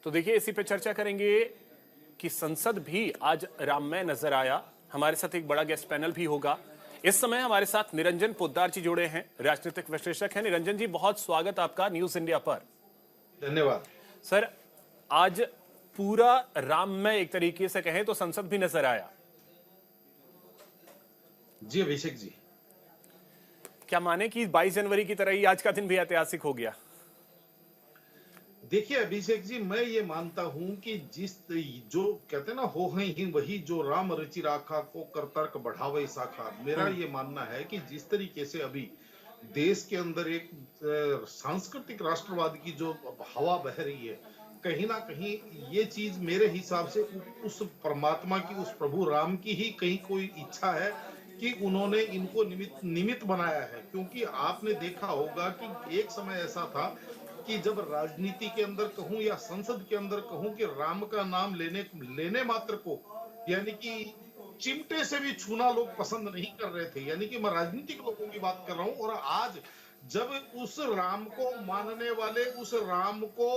तो देखिए इसी पे चर्चा करेंगे कि संसद भी आज राममय नजर आया। हमारे साथ एक बड़ा गेस्ट पैनल भी होगा। इस समय हमारे साथ निरंजन पोद्दार जी जुड़े हैं, राजनीतिक विश्लेषक हैं। निरंजन जी, बहुत स्वागत आपका न्यूज इंडिया पर। धन्यवाद सर, आज पूरा राममय एक तरीके से कहें तो संसद भी नजर आया। जी अभिषेक जी। क्या माने कि 22 जनवरी की तरह ही आज का दिन भी ऐतिहासिक हो गया? देखिए अभिषेक जी, मैं ये मानता हूं कि जो कहते हैं ना, हो ही वही जो राम रचि राखा को कर तर्क बढ़ावे शाखा। मेरा ये मानना है कि जिस तरीके से अभी देश के अंदर एक सांस्कृतिक राष्ट्रवाद की जो हवा बह रही है, कहीं ना कहीं ये चीज मेरे हिसाब से उस परमात्मा की, उस प्रभु राम की ही कहीं कोई इच्छा है कि उन्होंने इनको निमित्त निमित्त बनाया है। क्योंकि आपने देखा होगा कि एक समय ऐसा था कि जब राजनीति के अंदर कहूं या संसद के अंदर कहूं कि राम का नाम लेने लेने मात्र को, यानी कि चिमटे से भी छूना लोग पसंद नहीं कर रहे थे। यानी कि मैं राजनीतिक लोगों की बात कर रहा हूं। और आज जब उस राम को मानने वाले, उस राम को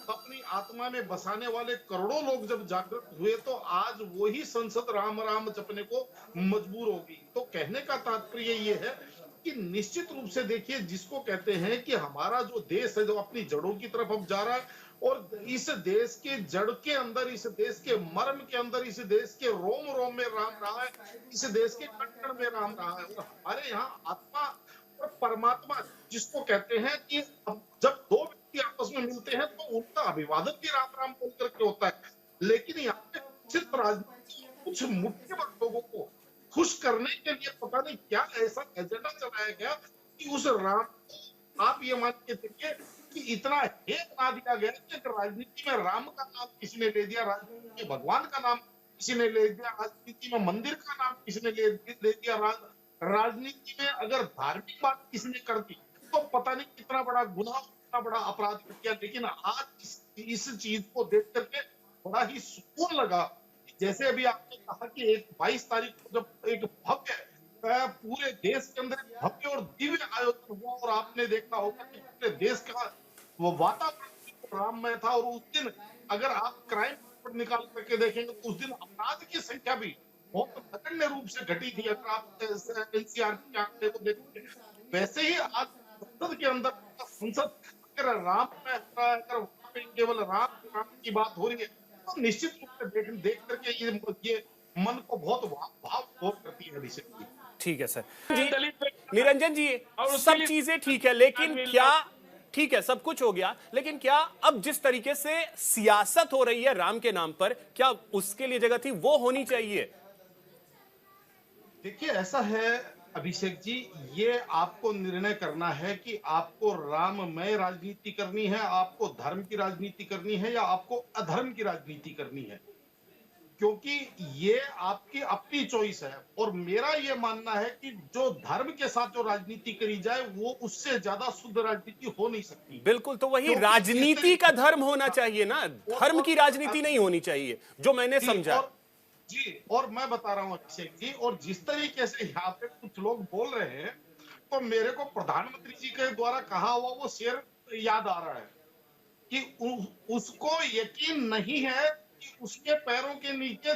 अपनी आत्मा में बसाने वाले करोड़ों लोग जब जागृत हुए, तो आज वही संसद राम राम जपने को मजबूर होगी। तो कहने का तात्पर्य ये है कि निश्चित रूप से देखिए, जिसको कहते हैं कि हमारा जो देश है जो अपनी जड़ों की तरफ अब जा रहा है, और इस देश के जड़ के अंदर, इस देश के मर्म के अंदर, इस देश के रोम रोम में राम रहा है, इस देश के कण कण में राम रहा है। और हमारे यहाँ आत्मा और परमात्मा जिसको कहते हैं कि अब जब दो व्यक्ति आपस में मिलते हैं तो उनका अभिवादन भी राम राम बोल करके होता है। लेकिन यहाँ पे सिर्फ राजनीति, कुछ मुट्ठी भर लोगों को खुश करने के लिए पता नहीं क्या ऐसा एजेंडा चलाया गया कि उस राम को, आप ये मान के चलिए कि इतना हेय बना दिया गया कि राजनीति में राम का नाम किसी ने ले दिया, राजनीति में भगवान का नाम किसी ने ले दिया, राजनीति में मंदिर का नाम किसी ने ले दिया, राजनीति में अगर धार्मिक बात किसी ने कर दी तो पता नहीं कितना बड़ा गुनाह, कितना बड़ा अपराध कर दिया। लेकिन आज इस चीज को देख करके बड़ा ही सुकून लगा। जैसे अभी आपने कहा कि एक 22 तारीख को जब एक भव्य पूरे देश के अंदर भव्य और दिव्य आयोजन हुआ, और आपने देखा होगा कि पूरे देश का वो वातावरण राममय था। और उस दिन अगर आप क्राइम रिपोर्ट निकाल करके देखेंगे तो उस दिन अपराध की संख्या भी बहुत नगण्य रूप से घटी थी। अगर आप एनसीआर के आंकड़े को देखेंगे, वैसे ही आज संसद के अंदर, संसद अगर राम में अगर वहां पे केवल राम राम की बात हो रही है, तो निश्चित रूप से देख करके ये मन को बहुत भाव करती है अभिषेक जी। ठीक है सर जी। निरंजन जी, सब चीजें ठीक है, लेकिन क्या, ठीक है सब कुछ हो गया, लेकिन क्या अब जिस तरीके से सियासत हो रही है राम के नाम पर, क्या उसके लिए जगह थी? वो होनी चाहिए। देखिए ऐसा है अभिषेक जी, ये आपको निर्णय करना है कि आपको राममय राजनीति करनी है, आपको धर्म की राजनीति करनी है, या आपको अधर्म की राजनीति करनी है। क्योंकि ये आपकी अपनी चॉइस है। और मेरा ये मानना है कि जो धर्म के साथ जो राजनीति करी जाए, वो उससे ज्यादा शुद्ध राजनीति हो नहीं सकती। बिल्कुल, तो वही राजनीति का धर्म होना चाहिए ना, धर्म की राजनीति नहीं होनी चाहिए, जो मैंने समझा। और मैं बता रहा हूं अभिषेक जी, और जिस तरीके से यहाँ पे कुछ लोग बोल रहे हैं, तो मेरे को प्रधानमंत्री जी के द्वारा कहा हुआ वो शेर याद आ रहा है कि उसको यकीन नहीं है कि उसके पैरों के नीचे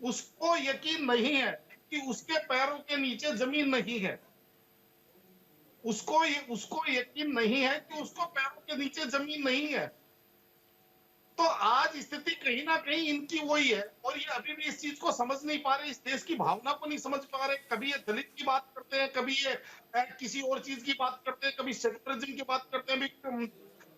उसको यकीन नहीं है कि उसके पैरों के नीचे जमीन नहीं है। उसको यकीन नहीं है कि उसको पैरों के नीचे जमीन नहीं है। तो आज स्थिति कहीं ना कहीं इनकी वही है, और ये अभी भी इस चीज को समझ नहीं पा रहे, इस देश की भावना को नहीं समझ पा रहे। कभी ये दलित की बात करते हैं, कभी ये किसी और चीज की बात करते हैं, कभी सेक्युलरिज्म की बात करते हैं।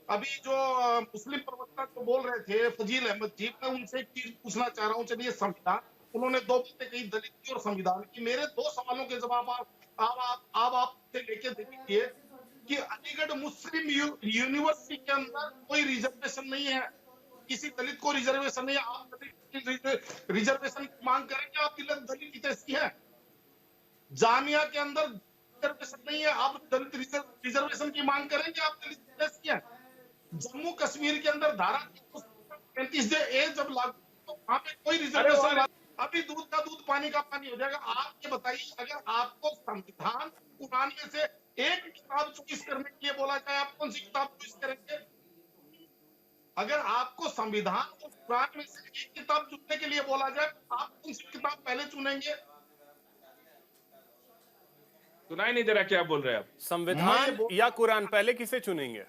अभी जो मुस्लिम प्रवक्ता जो बोल रहे थे फजील अहमद जी, मैं उनसे एक चीज पूछना चाह रहा हूँ। चलिए, संविधान, उन्होंने दो बातें कही, दलित की और संविधान की। मेरे दो सवालों के जवाब आप लेके देखिए कि अलीगढ़ मुस्लिम यूनिवर्सिटी के अंदर कोई रिजर्वेशन नहीं है, किसी दलित को रिजर्वेशन नहीं है। आप रिजर्वेशन की मांग करेंगे, आप दलित की कैसी है? जामिया के अंदर रिजर्वेशन नहीं है, आप दलित रिजर्वेशन की मांग करेंगे, आप दलित कैसी है? जम्मू कश्मीर के अंदर धारा 35A जब लागू, तो वहां पे कोई रिजर्वेशन, अभी दूध का दूध पानी का पानी हो जाएगा। आप ये बताइए, अगर आपको संविधान कुरान में से एक किताब चॉइस करने के लिए बोला जाए, आप कौन सी किताब चॉइस करेंगे? अगर आपको संविधान और कुरान में से एक किताब चुनने के लिए बोला जाए, आप कौन सी किताब पहले चुनेंगे? सुनाई नहीं दे रहा क्या बोल रहे हैं आप? संविधान या कुरान, पहले किसे चुनेंगे?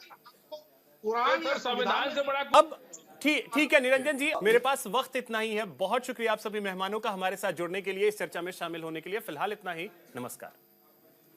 कुरान या सर, संविधान से बड़ा अब ठीक है निरंजन जी, मेरे पास वक्त इतना ही है। बहुत शुक्रिया आप सभी मेहमानों का हमारे साथ जुड़ने के लिए, इस चर्चा में शामिल होने के लिए। फिलहाल इतना ही, नमस्कार।